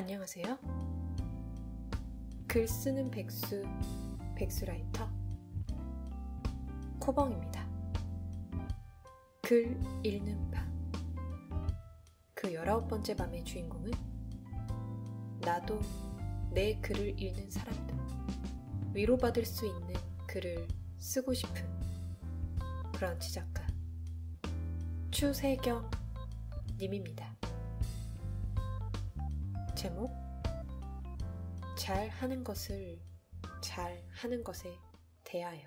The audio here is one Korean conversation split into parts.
안녕하세요. 글 쓰는 백수, 백수라이터 코벙입니다. 글 읽는 밤. 그 19번째 밤의 주인공은 나도 내 글을 읽는 사람들, 위로받을 수 있는 글을 쓰고 싶은 브런치 작가 추세경 님입니다. 제목: 잘 하는 것을 잘 하는 것에 대하여.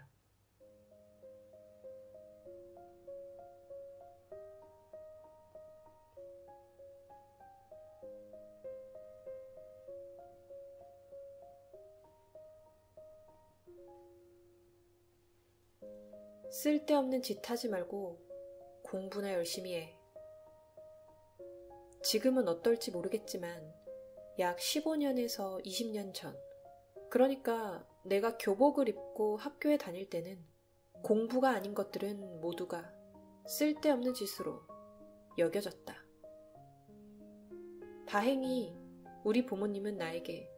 쓸데없는 짓 하지 말고 공부나 열심히 해. 지금은 어떨지 모르겠지만 약 15년에서 20년 전, 그러니까 내가 교복을 입고 학교에 다닐 때는 공부가 아닌 것들은 모두가 쓸데없는 짓으로 여겨졌다. 다행히 우리 부모님은 나에게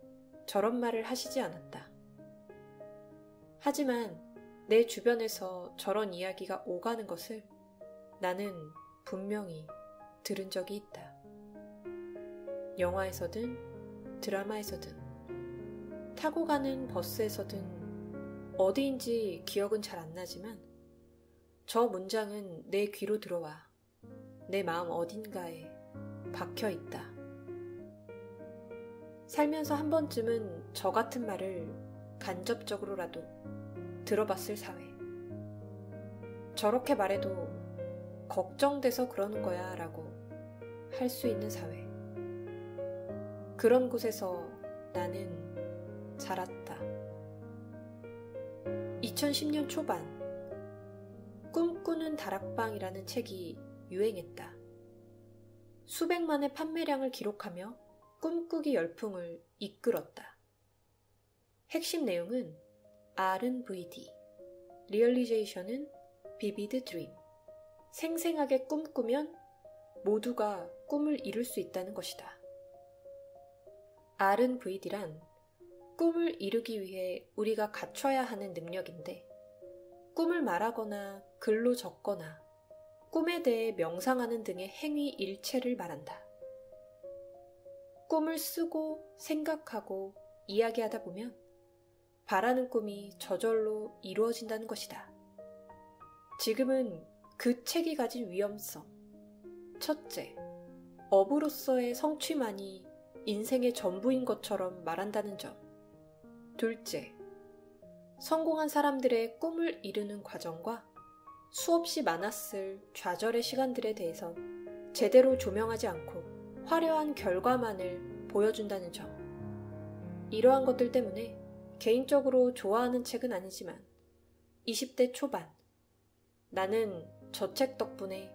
저런 말을 하시지 않았다. 하지만 내 주변에서 저런 이야기가 오가는 것을 나는 분명히 들은 적이 있다. 영화에서든 드라마에서든 타고 가는 버스에서든 어디인지 기억은 잘 안 나지만 저 문장은 내 귀로 들어와 내 마음 어딘가에 박혀 있다. 살면서 한 번쯤은 저 같은 말을 간접적으로라도 들어봤을 사회. 저렇게 말해도 걱정돼서 그러는 거야 라고 할 수 있는 사회. 그런 곳에서 나는 자랐다. 2010년 초반, 꿈꾸는 다락방이라는 책이 유행했다. 수백만의 판매량을 기록하며 꿈꾸기 열풍을 이끌었다. 핵심 내용은 R은 VD, Realization은 Vivid Dream. 생생하게 꿈꾸면 모두가 꿈을 이룰 수 있다는 것이다. R은 VD란 꿈을 이루기 위해 우리가 갖춰야 하는 능력인데, 꿈을 말하거나 글로 적거나 꿈에 대해 명상하는 등의 행위 일체를 말한다. 꿈을 쓰고 생각하고 이야기하다 보면 바라는 꿈이 저절로 이루어진다는 것이다. 지금은 그 책이 가진 위험성. 첫째, 업으로서의 성취만이 인생의 전부인 것처럼 말한다는 점. 둘째, 성공한 사람들의 꿈을 이루는 과정과 수없이 많았을 좌절의 시간들에 대해선 제대로 조명하지 않고 화려한 결과만을 보여준다는 점. 이러한 것들 때문에 개인적으로 좋아하는 책은 아니지만 20대 초반, 나는 저 책 덕분에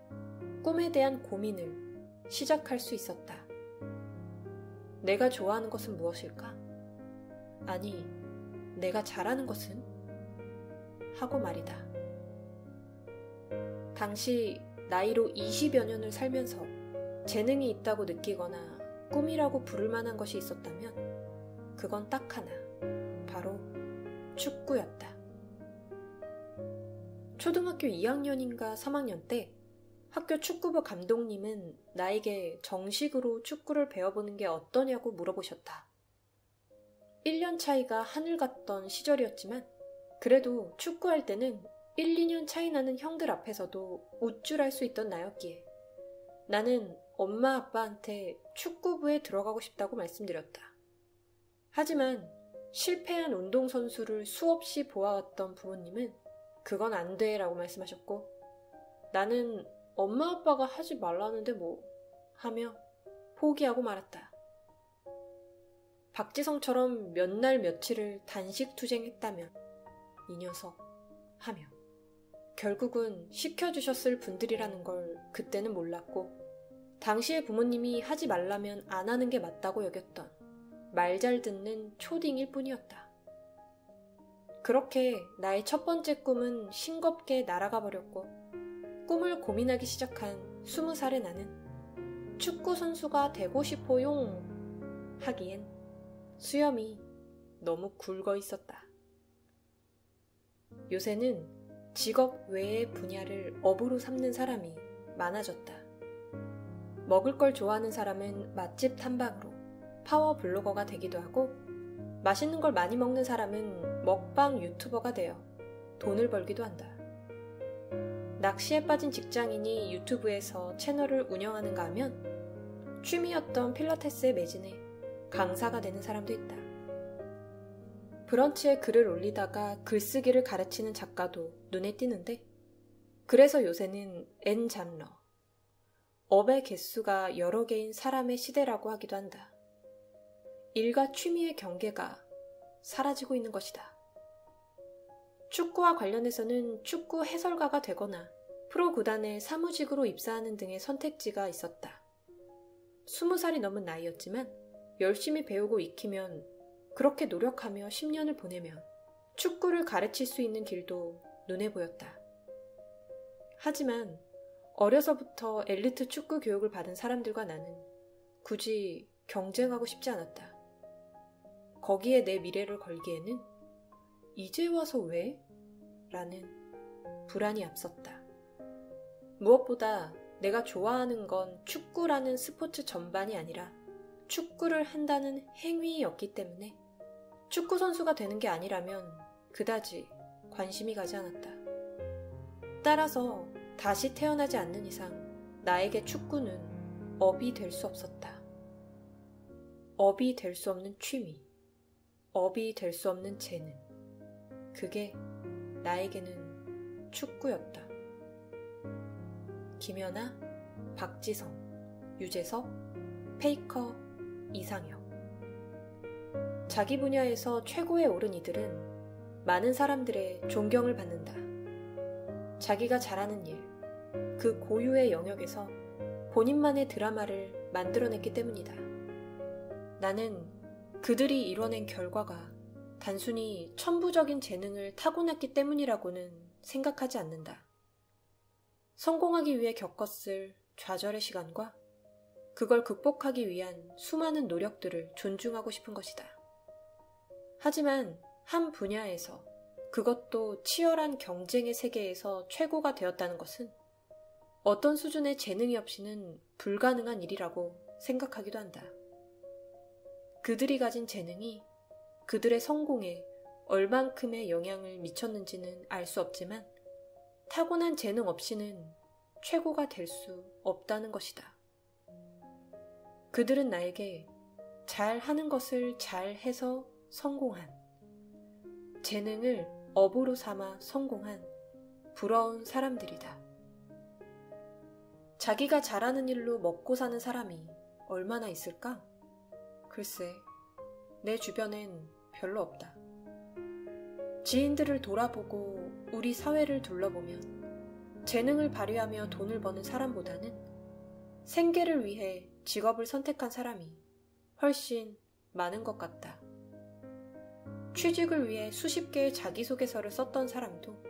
꿈에 대한 고민을 시작할 수 있었다. 내가 좋아하는 것은 무엇일까? 아니, 내가 잘하는 것은? 하고 말이다. 당시 나이로 20여 년을 살면서 재능이 있다고 느끼거나 꿈이라고 부를 만한 것이 있었다면 그건 딱 하나, 바로 축구였다. 초등학교 2학년인가 3학년 때 학교 축구부 감독님은 나에게 정식으로 축구를 배워보는 게 어떠냐고 물어보셨다. 1년 차이가 하늘 같던 시절이었지만 그래도 축구할 때는 1, 2년 차이 나는 형들 앞에서도 우쭐할 수 있던 나였기에 나는 엄마 아빠한테 축구부에 들어가고 싶다고 말씀드렸다. 하지만 실패한 운동선수를 수없이 보아왔던 부모님은 그건 안 돼 라고 말씀하셨고, 나는 엄마 아빠가 하지 말라는데 뭐 하며 포기하고 말았다. 박지성처럼 몇 날 며칠을 단식 투쟁했다면 이 녀석 하며 결국은 시켜주셨을 분들이라는 걸 그때는 몰랐고, 당시의 부모님이 하지 말라면 안 하는 게 맞다고 여겼던 말 잘 듣는 초딩일 뿐이었다. 그렇게 나의 첫 번째 꿈은 싱겁게 날아가 버렸고, 꿈을 고민하기 시작한 20살의 나는 축구 선수가 되고 싶어용 하기엔 수염이 너무 굵어 있었다. 요새는 직업 외의 분야를 업으로 삼는 사람이 많아졌다. 먹을 걸 좋아하는 사람은 맛집 탐방으로 파워 블로거가 되기도 하고, 맛있는 걸 많이 먹는 사람은 먹방 유튜버가 되어 돈을 벌기도 한다. 낚시에 빠진 직장인이 유튜브에서 채널을 운영하는가 하면 취미였던 필라테스에 매진해 강사가 되는 사람도 있다. 브런치에 글을 올리다가 글쓰기를 가르치는 작가도 눈에 띄는데, 그래서 요새는 N장러, 업의 개수가 여러 개인 사람의 시대라고 하기도 한다. 일과 취미의 경계가 사라지고 있는 것이다. 축구와 관련해서는 축구 해설가가 되거나 프로 구단에 사무직으로 입사하는 등의 선택지가 있었다. 20살이 넘은 나이였지만 열심히 배우고 익히면, 그렇게 노력하며 10년을 보내면 축구를 가르칠 수 있는 길도 눈에 보였다. 하지만 어려서부터 엘리트 축구 교육을 받은 사람들과 나는 굳이 경쟁하고 싶지 않았다. 거기에 내 미래를 걸기에는 이제 와서 왜? 라는 불안이 앞섰다. 무엇보다 내가 좋아하는 건 축구라는 스포츠 전반이 아니라 축구를 한다는 행위였기 때문에 축구 선수가 되는 게 아니라면 그다지 관심이 가지 않았다. 따라서 다시 태어나지 않는 이상 나에게 축구는 업이 될 수 없었다. 업이 될 수 없는 취미, 업이 될 수 없는 재능. 그게 나에게는 축구였다. 김연아, 박지성, 유재석, 페이커, 이상혁. 자기 분야에서 최고에 오른 이들은 많은 사람들의 존경을 받는다. 자기가 잘하는 일, 그 고유의 영역에서 본인만의 드라마를 만들어냈기 때문이다. 나는 그들이 이뤄낸 결과가 단순히 천부적인 재능을 타고났기 때문이라고는 생각하지 않는다. 성공하기 위해 겪었을 좌절의 시간과 그걸 극복하기 위한 수많은 노력들을 존중하고 싶은 것이다. 하지만 한 분야에서, 그것도 치열한 경쟁의 세계에서 최고가 되었다는 것은 어떤 수준의 재능이 없이는 불가능한 일이라고 생각하기도 한다. 그들이 가진 재능이 그들의 성공에 얼만큼의 영향을 미쳤는지는 알 수 없지만 타고난 재능 없이는 최고가 될 수 없다는 것이다. 그들은 나에게 잘하는 것을 잘해서 성공한, 재능을 업으로 삼아 성공한 부러운 사람들이다. 자기가 잘하는 일로 먹고 사는 사람이 얼마나 있을까? 글쎄, 내 주변엔 별로 없다. 지인들을 돌아보고 우리 사회를 둘러보면 재능을 발휘하며 돈을 버는 사람보다는 생계를 위해 직업을 선택한 사람이 훨씬 많은 것 같다. 취직을 위해 수십 개의 자기소개서를 썼던 사람도,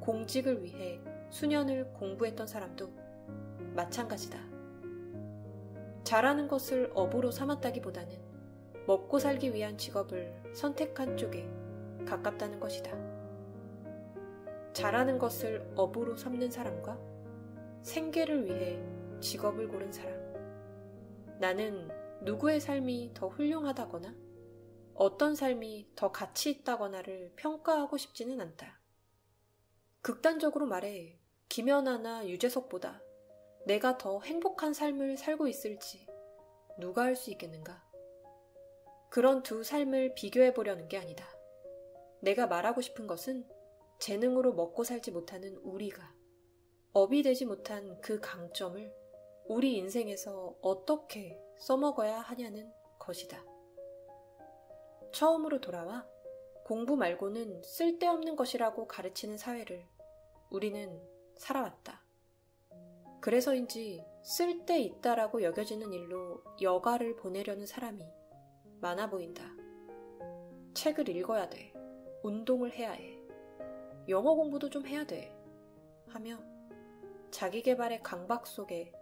공직을 위해 수년을 공부했던 사람도 마찬가지다. 잘하는 것을 업으로 삼았다기보다는 먹고 살기 위한 직업을 선택한 쪽에 가깝다는 것이다. 잘하는 것을 업으로 삼는 사람과 생계를 위해 직업을 고른 사람. 나는 누구의 삶이 더 훌륭하다거나 어떤 삶이 더 가치 있다거나를 평가하고 싶지는 않다. 극단적으로 말해 김연아나 유재석보다 내가 더 행복한 삶을 살고 있을지 누가 알 수 있겠는가? 그런 두 삶을 비교해보려는 게 아니다. 내가 말하고 싶은 것은 재능으로 먹고 살지 못하는 우리가 업이 되지 못한 그 강점을 우리 인생에서 어떻게 써먹어야 하냐는 것이다. 처음으로 돌아와 공부 말고는 쓸데없는 것이라고 가르치는 사회를 우리는 살아왔다. 그래서인지 쓸데있다라고 여겨지는 일로 여가를 보내려는 사람이 많아 보인다. 책을 읽어야 돼. 운동을 해야 해. 영어 공부도 좀 해야 돼. 하며 자기계발의 강박 속에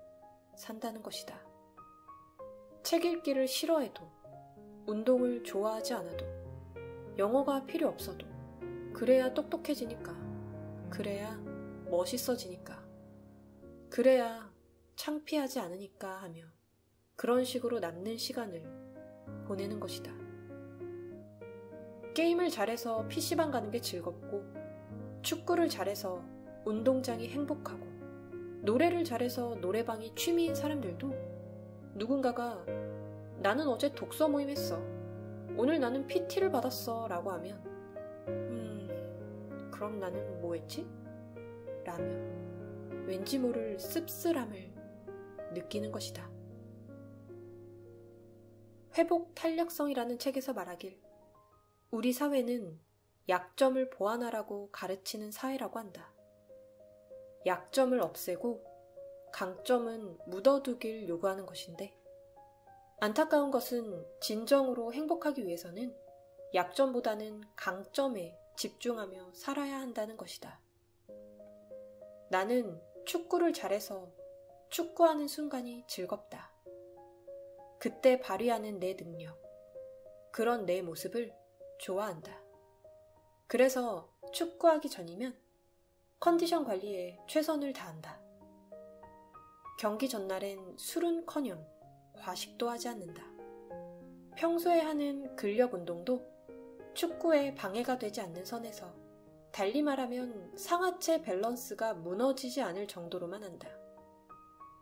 산다는 것이다. 책 읽기를 싫어해도 운동을 좋아하지 않아도, 영어가 필요 없어도, 그래야 똑똑해지니까, 그래야 멋있어지니까, 그래야 창피하지 않으니까 하며 그런 식으로 남는 시간을 보내는 것이다. 게임을 잘해서 PC방 가는 게 즐겁고, 축구를 잘해서 운동장이 행복하고, 노래를 잘해서 노래방이 취미인 사람들도 누군가가 나는 어제 독서 모임 했어, 오늘 나는 PT를 받았어 라고 하면 그럼 나는 뭐 했지? 라며 왠지 모를 씁쓸함을 느끼는 것이다. 회복 탄력성이라는 책에서 말하길 우리 사회는 약점을 보완하라고 가르치는 사회라고 한다. 약점을 없애고 강점은 묻어두길 요구하는 것인데, 안타까운 것은 진정으로 행복하기 위해서는 약점보다는 강점에 집중하며 살아야 한다는 것이다. 나는 축구를 잘해서 축구하는 순간이 즐겁다. 그때 발휘하는 내 능력, 그런 내 모습을 좋아한다. 그래서 축구하기 전이면 컨디션 관리에 최선을 다한다. 경기 전날엔 술은커녕 과식도 하지 않는다. 평소에 하는 근력 운동도 축구에 방해가 되지 않는 선에서, 달리 말하면 상하체 밸런스가 무너지지 않을 정도로만 한다.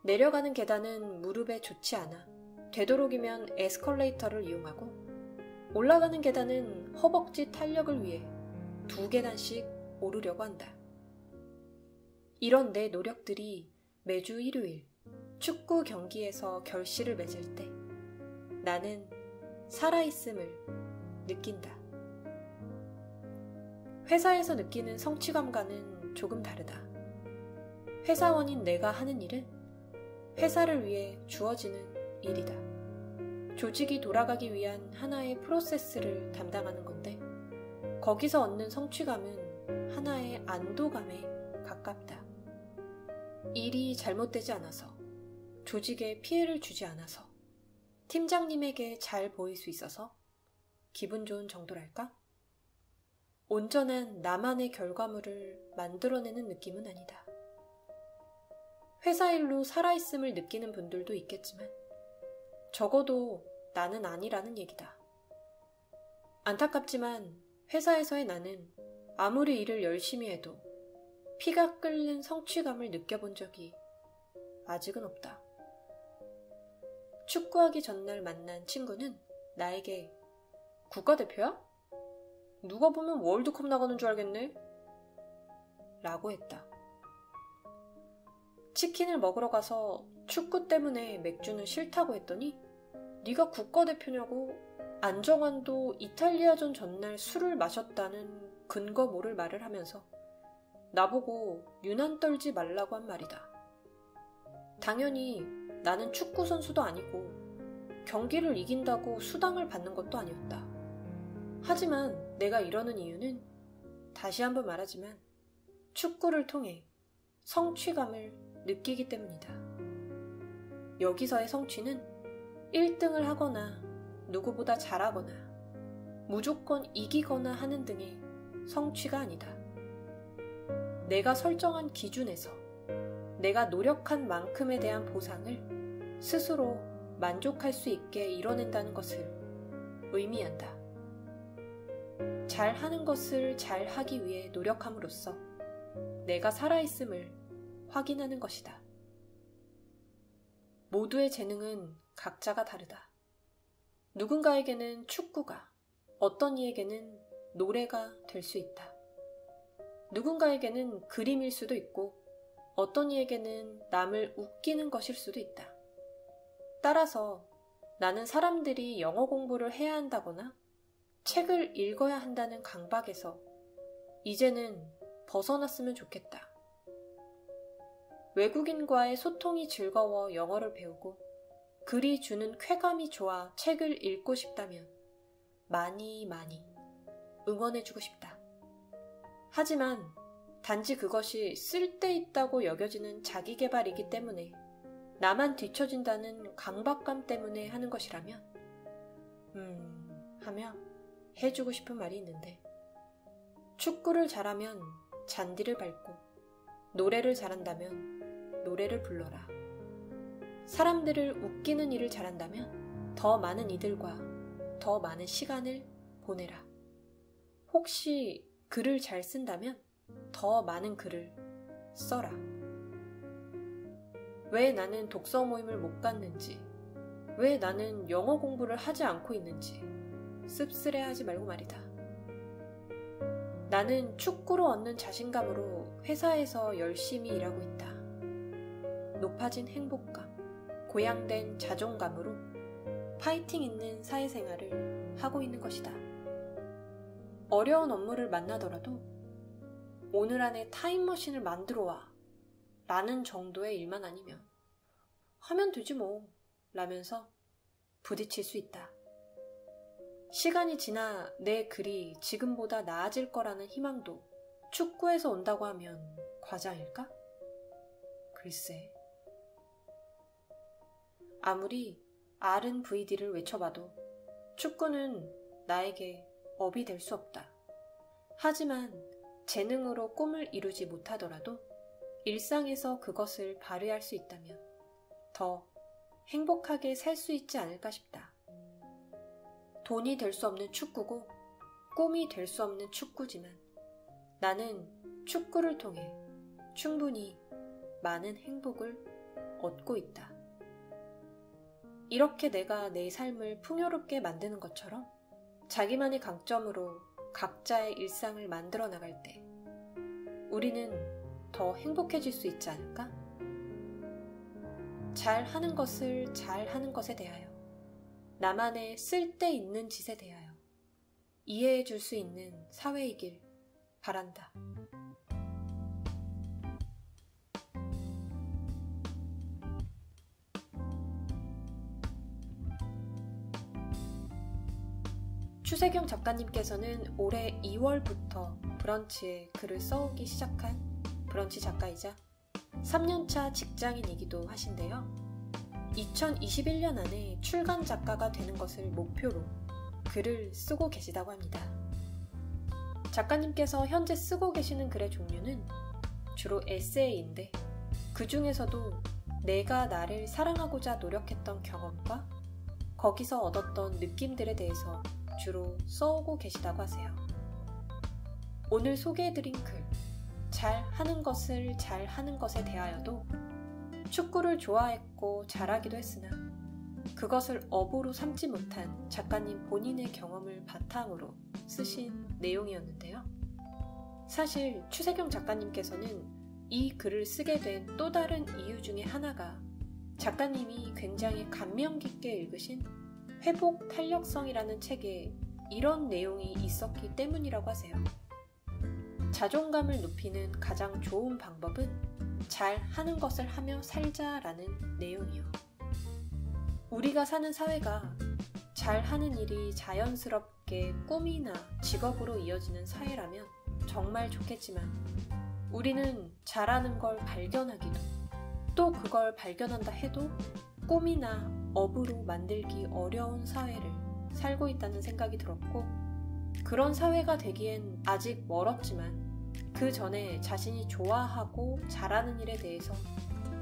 내려가는 계단은 무릎에 좋지 않아 되도록이면 에스컬레이터를 이용하고, 올라가는 계단은 허벅지 탄력을 위해 2계단씩 오르려고 한다. 이런 내 노력들이 매주 일요일 축구 경기에서 결실을 맺을 때 나는 살아있음을 느낀다. 회사에서 느끼는 성취감과는 조금 다르다. 회사원인 내가 하는 일은 회사를 위해 주어지는 일이다. 조직이 돌아가기 위한 하나의 프로세스를 담당하는 건데, 거기서 얻는 성취감은 하나의 안도감에 가깝다. 일이 잘못되지 않아서, 조직에 피해를 주지 않아서, 팀장님에게 잘 보일 수 있어서 기분 좋은 정도랄까? 온전한 나만의 결과물을 만들어내는 느낌은 아니다. 회사 일로 살아있음을 느끼는 분들도 있겠지만 적어도 나는 아니라는 얘기다. 안타깝지만 회사에서의 나는 아무리 일을 열심히 해도 피가 끓는 성취감을 느껴본 적이 아직은 없다. 축구하기 전날 만난 친구는 나에게 국가대표야? 누가 보면 월드컵 나가는 줄 알겠네? 라고 했다. 치킨을 먹으러 가서 축구 때문에 맥주는 싫다고 했더니 네가 국가대표냐고 안정환도 이탈리아전 전날 술을 마셨다는 근거 모를 말을 하면서 나보고 유난 떨지 말라고 한 말이다. 당연히 나는 축구 선수도 아니고 경기를 이긴다고 수당을 받는 것도 아니었다. 하지만 내가 이러는 이유는 다시 한번 말하지만 축구를 통해 성취감을 느끼기 때문이다. 여기서의 성취는 1등을 하거나 누구보다 잘하거나 무조건 이기거나 하는 등의 성취가 아니다. 내가 설정한 기준에서 내가 노력한 만큼에 대한 보상을 스스로 만족할 수 있게 이뤄낸다는 것을 의미한다. 잘하는 것을 잘하기 위해 노력함으로써 내가 살아있음을 확인하는 것이다. 모두의 재능은 각자가 다르다. 누군가에게는 축구가, 어떤 이에게는 노래가 될 수 있다. 누군가에게는 그림일 수도 있고 어떤 이에게는 남을 웃기는 것일 수도 있다. 따라서 나는 사람들이 영어 공부를 해야 한다거나 책을 읽어야 한다는 강박에서 이제는 벗어났으면 좋겠다. 외국인과의 소통이 즐거워 영어를 배우고 글이 주는 쾌감이 좋아 책을 읽고 싶다면 많이 응원해주고 싶다. 하지만 단지 그것이 쓸데있다고 여겨지는 자기계발이기 때문에 나만 뒤처진다는 강박감 때문에 하는 것이라면 하며 해주고 싶은 말이 있는데, 축구를 잘하면 잔디를 밟고, 노래를 잘한다면 노래를 불러라. 사람들을 웃기는 일을 잘한다면 더 많은 이들과 더 많은 시간을 보내라. 혹시 글을 잘 쓴다면 더 많은 글을 써라. 왜 나는 독서 모임을 못 갔는지, 왜 나는 영어 공부를 하지 않고 있는지 씁쓸해하지 말고 말이다. 나는 축구로 얻는 자신감으로 회사에서 열심히 일하고 있다. 높아진 행복감, 고양된 자존감으로 파이팅 있는 사회생활을 하고 있는 것이다. 어려운 업무를 만나더라도 오늘 안에 타임머신을 만들어 와 라는 정도의 일만 아니면 하면 되지 뭐 라면서 부딪힐 수 있다. 시간이 지나 내 글이 지금보다 나아질 거라는 희망도 축구에서 온다고 하면 과장일까? 글쎄. 아무리 R&VD를 외쳐봐도 축구는 나에게 업이 될 수 없다. 하지만 재능으로 꿈을 이루지 못하더라도 일상에서 그것을 발휘할 수 있다면 더 행복하게 살 수 있지 않을까 싶다. 돈이 될 수 없는 축구고 꿈이 될 수 없는 축구지만 나는 축구를 통해 충분히 많은 행복을 얻고 있다. 이렇게 내가 내 삶을 풍요롭게 만드는 것처럼 자기만의 강점으로 각자의 일상을 만들어 나갈 때 우리는 더 행복해질 수 있지 않을까? 잘 하는 것을 잘 하는 것에 대하여, 나만의 쓸데있는 짓에 대하여 이해해 줄 수 있는 사회이길 바란다. 추세경 작가님께서는 올해 2월부터 브런치에 글을 써오기 시작한 브런치 작가이자 3년차 직장인이기도 하신데요. 2021년 안에 출간 작가가 되는 것을 목표로 글을 쓰고 계시다고 합니다. 작가님께서 현재 쓰고 계시는 글의 종류는 주로 에세이인데 그 중에서도 내가 나를 사랑하고자 노력했던 경험과 거기서 얻었던 느낌들에 대해서 주로 써오고 계시다고 하세요. 오늘 소개해드린 글, 잘 하는 것을 잘 하는 것에 대하여도 축구를 좋아했고 잘하기도 했으나 그것을 업으로 삼지 못한 작가님 본인의 경험을 바탕으로 쓰신 내용이었는데요. 사실 추세경 작가님께서는 이 글을 쓰게 된 또 다른 이유 중에 하나가 작가님이 굉장히 감명 깊게 읽으신 회복 탄력성이라는 책에 이런 내용이 있었기 때문이라고 하세요. 자존감을 높이는 가장 좋은 방법은 잘 하는 것을 하며 살자라는 내용이요. 우리가 사는 사회가 잘 하는 일이 자연스럽게 꿈이나 직업으로 이어지는 사회라면 정말 좋겠지만 우리는 잘하는 걸 발견하기도 또 그걸 발견한다 해도 꿈이나 업으로 만들기 어려운 사회를 살고 있다는 생각이 들었고 그런 사회가 되기엔 아직 멀었지만 그 전에 자신이 좋아하고 잘하는 일에 대해서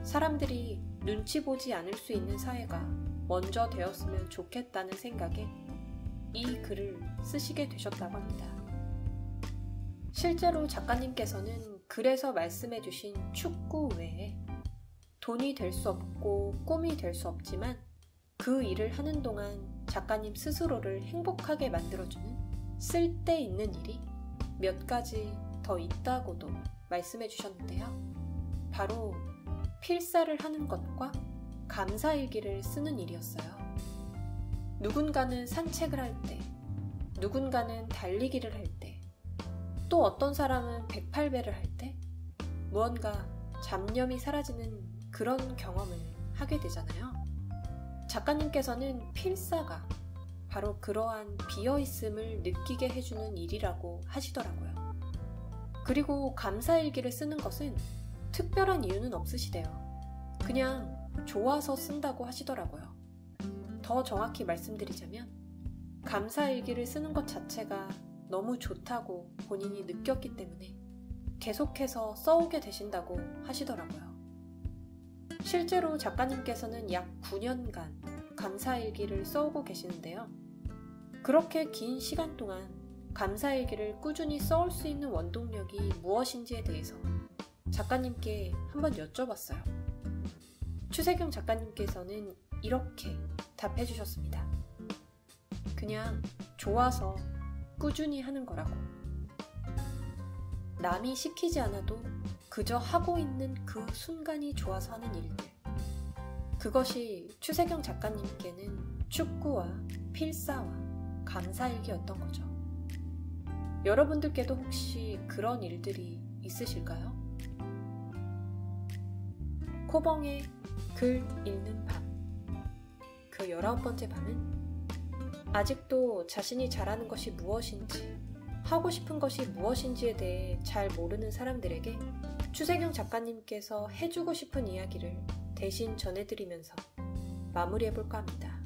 사람들이 눈치 보지 않을 수 있는 사회가 먼저 되었으면 좋겠다는 생각에 이 글을 쓰시게 되셨다고 합니다. 실제로 작가님께서는 글에서 말씀해주신 축구 외에 돈이 될 수 없고 꿈이 될 수 없지만 그 일을 하는 동안 작가님 스스로를 행복하게 만들어주는 쓸데있는 일이 몇 가지 더 있다고도 말씀해 주셨는데요. 바로 필사를 하는 것과 감사일기를 쓰는 일이었어요. 누군가는 산책을 할 때, 누군가는 달리기를 할 때, 또 어떤 사람은 108배를 할 때 무언가 잡념이 사라지는 그런 경험을 하게 되잖아요. 작가님께서는 필사가 바로 그러한 비어있음을 느끼게 해주는 일이라고 하시더라고요. 그리고 감사일기를 쓰는 것은 특별한 이유는 없으시대요. 그냥 좋아서 쓴다고 하시더라고요. 더 정확히 말씀드리자면 감사일기를 쓰는 것 자체가 너무 좋다고 본인이 느꼈기 때문에 계속해서 써오게 되신다고 하시더라고요. 실제로 작가님께서는 약 9년간 감사일기를 써오고 계시는데요. 그렇게 긴 시간 동안 감사일기를 꾸준히 써올 수 있는 원동력이 무엇인지에 대해서 작가님께 한번 여쭤봤어요. 추세경 작가님께서는 이렇게 답해 주셨습니다. 그냥 좋아서 꾸준히 하는 거라고. 남이 시키지 않아도 그저 하고 있는 그 순간이 좋아서 하는 일들. 그것이 추세경 작가님께는 축구와 필사와 감사일기였던 거죠. 여러분들께도 혹시 그런 일들이 있으실까요? 코벙의 글 읽는 밤. 그 19번째 밤은 아직도 자신이 잘하는 것이 무엇인지, 하고 싶은 것이 무엇인지에 대해 잘 모르는 사람들에게 추세경 작가님께서 해주고 싶은 이야기를 대신 전해드리면서 마무리해볼까 합니다.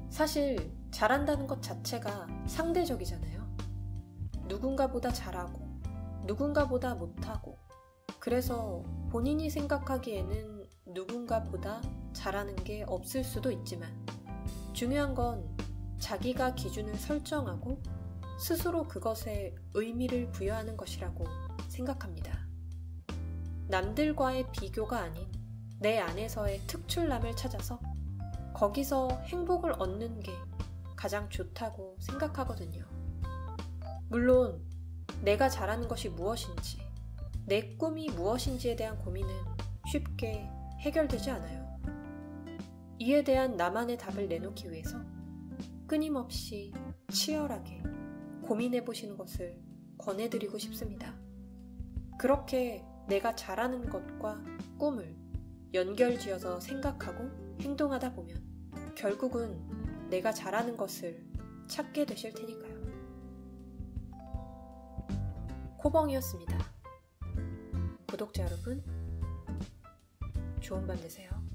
사실 잘한다는 것 자체가 상대적이잖아요. 누군가보다 잘하고 누군가보다 못하고, 그래서 본인이 생각하기에는 누군가보다 잘하는 게 없을 수도 있지만 중요한 건 자기가 기준을 설정하고 스스로 그것에 의미를 부여하는 것이라고 생각합니다. 남들과의 비교가 아닌 내 안에서의 특출남을 찾아서 거기서 행복을 얻는 게 가장 좋다고 생각하거든요. 물론 내가 잘하는 것이 무엇인지, 내 꿈이 무엇인지에 대한 고민은 쉽게 해결되지 않아요. 이에 대한 나만의 답을 내놓기 위해서 끊임없이 치열하게 고민해보시는 것을 권해드리고 싶습니다. 그렇게 내가 잘하는 것과 꿈을 연결지어서 생각하고 행동하다 보면 결국은 내가 잘하는 것을 찾게 되실 테니까요. 코벙이었습니다. 구독자 여러분, 좋은 밤 되세요.